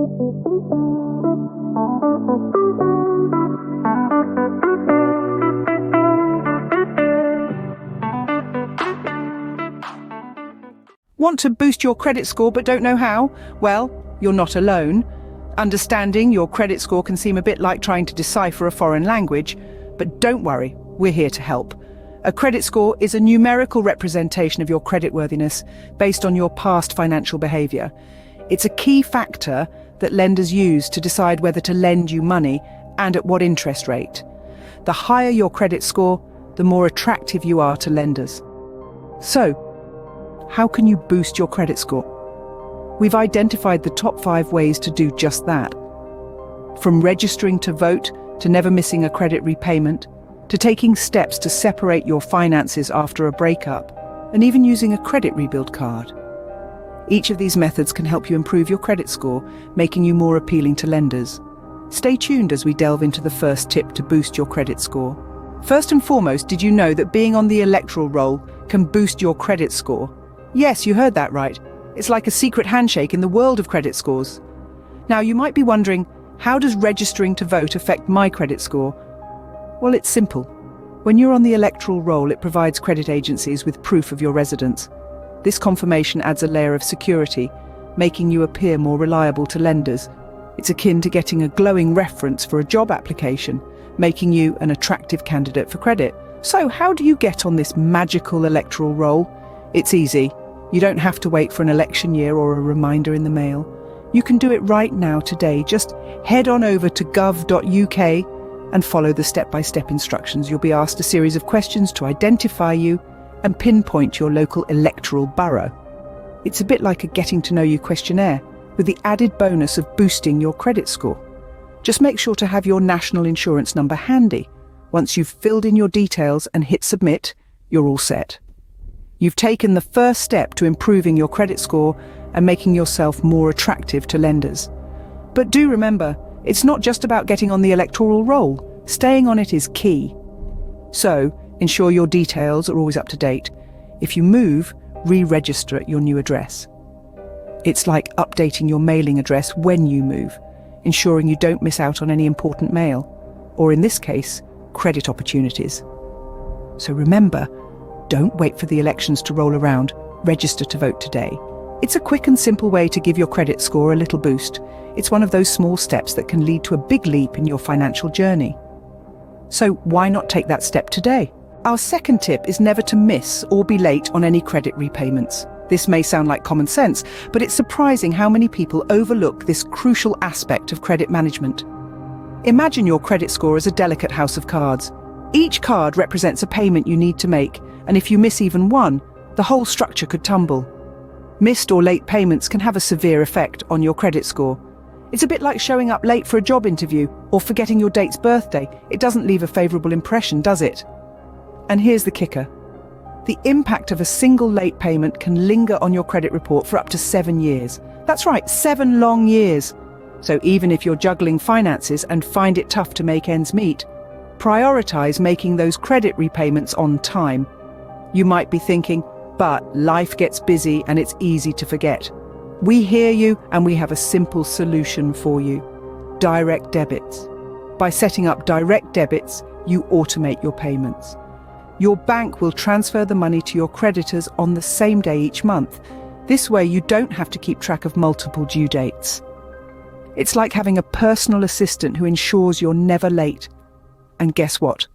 Want to boost your credit score but don't know how? Well, you're not alone. Understanding your credit score can seem a bit like trying to decipher a foreign language, but don't worry, we're here to help. A credit score is a numerical representation of your creditworthiness based on your past financial behavior. It's a key factor that lenders use to decide whether to lend you money and at what interest rate. The higher your credit score, the more attractive you are to lenders. So, how can you boost your credit score? We've identified the top 5 ways to do just that. From registering to vote, to never missing a credit repayment, to taking steps to separate your finances after a breakup, and even using a credit rebuild card. Each of these methods can help you improve your credit score, making you more appealing to lenders. Stay tuned as we delve into the first tip to boost your credit score. First and foremost, did you know that being on the electoral roll can boost your credit score? Yes, you heard that right. It's like a secret handshake in the world of credit scores. Now, you might be wondering, how does registering to vote affect my credit score? Well, it's simple. When you're on the electoral roll, it provides credit agencies with proof of your residence. This confirmation adds a layer of security, making you appear more reliable to lenders. It's akin to getting a glowing reference for a job application, making you an attractive candidate for credit. So, how do you get on this magical electoral roll? It's easy. You don't have to wait for an election year or a reminder in the mail. You can do it right now today. Just head on over to gov.uk and follow the step-by-step instructions. You'll be asked a series of questions to identify you and pinpoint your local electoral borough. It's a bit like a getting-to-know-you questionnaire, with the added bonus of boosting your credit score. Just make sure to have your national insurance number handy. Once you've filled in your details and hit submit, you're all set. You've taken the first step to improving your credit score and making yourself more attractive to lenders. But do remember, it's not just about getting on the electoral roll. Staying on it is key. So, ensure your details are always up to date. If you move, re-register at your new address. It's like updating your mailing address when you move, ensuring you don't miss out on any important mail, or in this case, credit opportunities. So remember, don't wait for the elections to roll around. Register to vote today. It's a quick and simple way to give your credit score a little boost. It's one of those small steps that can lead to a big leap in your financial journey. So why not take that step today? Our second tip is never to miss or be late on any credit repayments. This may sound like common sense, but it's surprising how many people overlook this crucial aspect of credit management. Imagine your credit score as a delicate house of cards. Each card represents a payment you need to make, and if you miss even one, the whole structure could tumble. Missed or late payments can have a severe effect on your credit score. It's a bit like showing up late for a job interview or forgetting your date's birthday. It doesn't leave a favourable impression, does it? And here's the kicker. The impact of a single late payment can linger on your credit report for up to 7 years. That's right, 7 long years. So even if you're juggling finances and find it tough to make ends meet, prioritise making those credit repayments on time. You might be thinking, but life gets busy and it's easy to forget. We hear you, and we have a simple solution for you. Direct debits. By setting up direct debits, you automate your payments. Your bank will transfer the money to your creditors on the same day each month. This way you don't have to keep track of multiple due dates. It's like having a personal assistant who ensures you're never late. And guess what?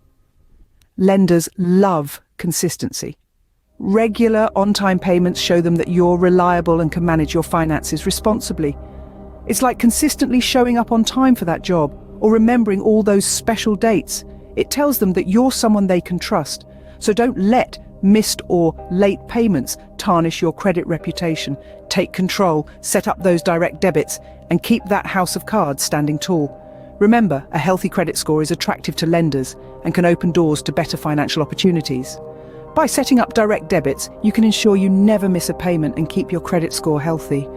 Lenders love consistency. Regular on-time payments show them that you're reliable and can manage your finances responsibly. It's like consistently showing up on time for that job or remembering all those special dates. It tells them that you're someone they can trust. So don't let missed or late payments tarnish your credit reputation. Take control, set up those direct debits, and keep that house of cards standing tall. Remember, a healthy credit score is attractive to lenders and can open doors to better financial opportunities. By setting up direct debits, you can ensure you never miss a payment and keep your credit score healthy.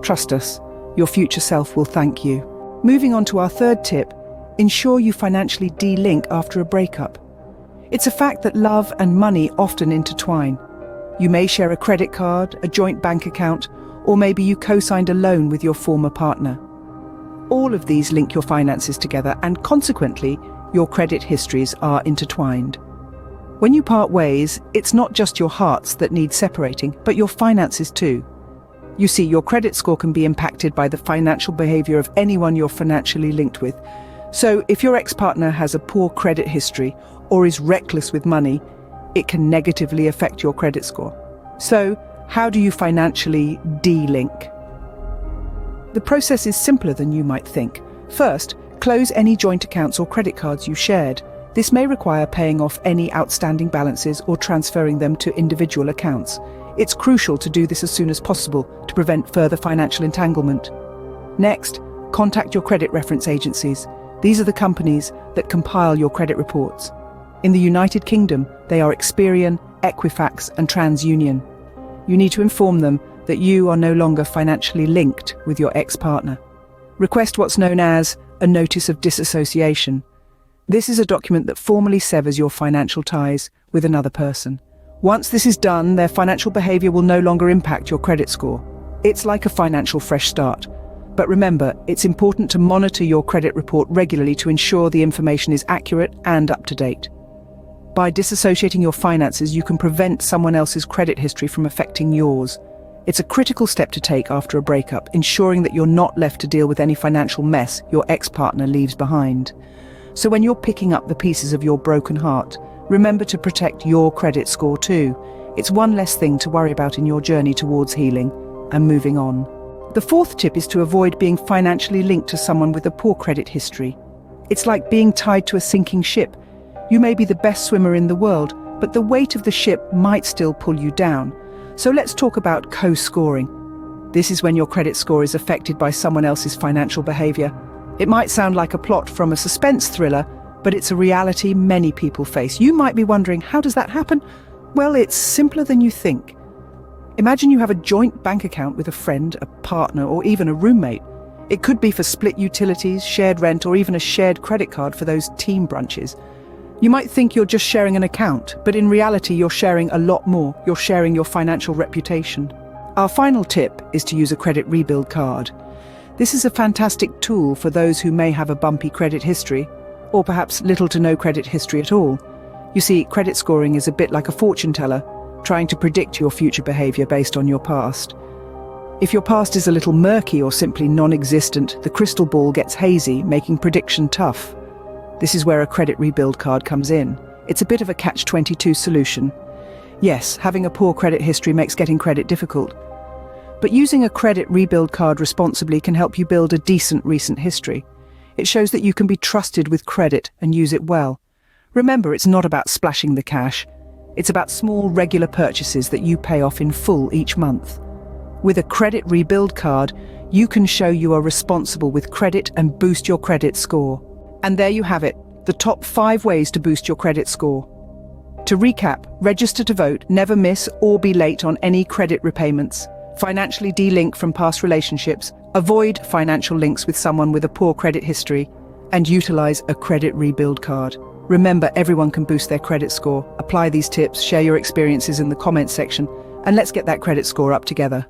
Trust us, your future self will thank you. Moving on to our third tip, ensure you financially de-link after a breakup. It's a fact that love and money often intertwine. You may share a credit card, a joint bank account, or maybe you co-signed a loan with your former partner. All of these link your finances together, and consequently, your credit histories are intertwined. When you part ways, it's not just your hearts that need separating, but your finances too. You see, your credit score can be impacted by the financial behavior of anyone you're financially linked with. So if your ex-partner has a poor credit history or is reckless with money, it can negatively affect your credit score. So, how do you financially de-link? The process is simpler than you might think. First, close any joint accounts or credit cards you shared. This may require paying off any outstanding balances or transferring them to individual accounts. It's crucial to do this as soon as possible to prevent further financial entanglement. Next, contact your credit reference agencies. These are the companies that compile your credit reports. In the United Kingdom, they are Experian, Equifax, and TransUnion. You need to inform them that you are no longer financially linked with your ex-partner. Request what's known as a notice of disassociation. This is a document that formally severs your financial ties with another person. Once this is done, their financial behavior will no longer impact your credit score. It's like a financial fresh start. But remember, it's important to monitor your credit report regularly to ensure the information is accurate and up to date. By disassociating your finances, you can prevent someone else's credit history from affecting yours. It's a critical step to take after a breakup, ensuring that you're not left to deal with any financial mess your ex-partner leaves behind. So when you're picking up the pieces of your broken heart, remember to protect your credit score too. It's one less thing to worry about in your journey towards healing and moving on. The fourth tip is to avoid being financially linked to someone with a poor credit history. It's like being tied to a sinking ship. You may be the best swimmer in the world, but the weight of the ship might still pull you down. So let's talk about co-scoring. This is when your credit score is affected by someone else's financial behavior. It might sound like a plot from a suspense thriller, but it's a reality many people face. You might be wondering, how does that happen? Well, it's simpler than you think. Imagine you have a joint bank account with a friend, a partner, or even a roommate. It could be for split utilities, shared rent, or even a shared credit card for those team brunches. You might think you're just sharing an account, but in reality you're sharing a lot more. You're sharing your financial reputation. Our final tip is to use a credit rebuild card. This is a fantastic tool for those who may have a bumpy credit history, or perhaps little to no credit history at all. You see, credit scoring is a bit like a fortune teller, trying to predict your future behavior based on your past. If your past is a little murky or simply non-existent, the crystal ball gets hazy, making prediction tough. This is where a credit rebuild card comes in. It's a bit of a catch-22 solution. Yes, having a poor credit history makes getting credit difficult. But using a credit rebuild card responsibly can help you build a decent recent history. It shows that you can be trusted with credit and use it well. Remember, it's not about splashing the cash. It's about small, regular purchases that you pay off in full each month. With a credit rebuild card, you can show you are responsible with credit and boost your credit score. And there you have it, the top 5 ways to boost your credit score. To recap, register to vote, never miss or be late on any credit repayments, financially de-link from past relationships, avoid financial links with someone with a poor credit history, and utilize a credit rebuild card. Remember, everyone can boost their credit score. Apply these tips, share your experiences in the comments section, and let's get that credit score up together.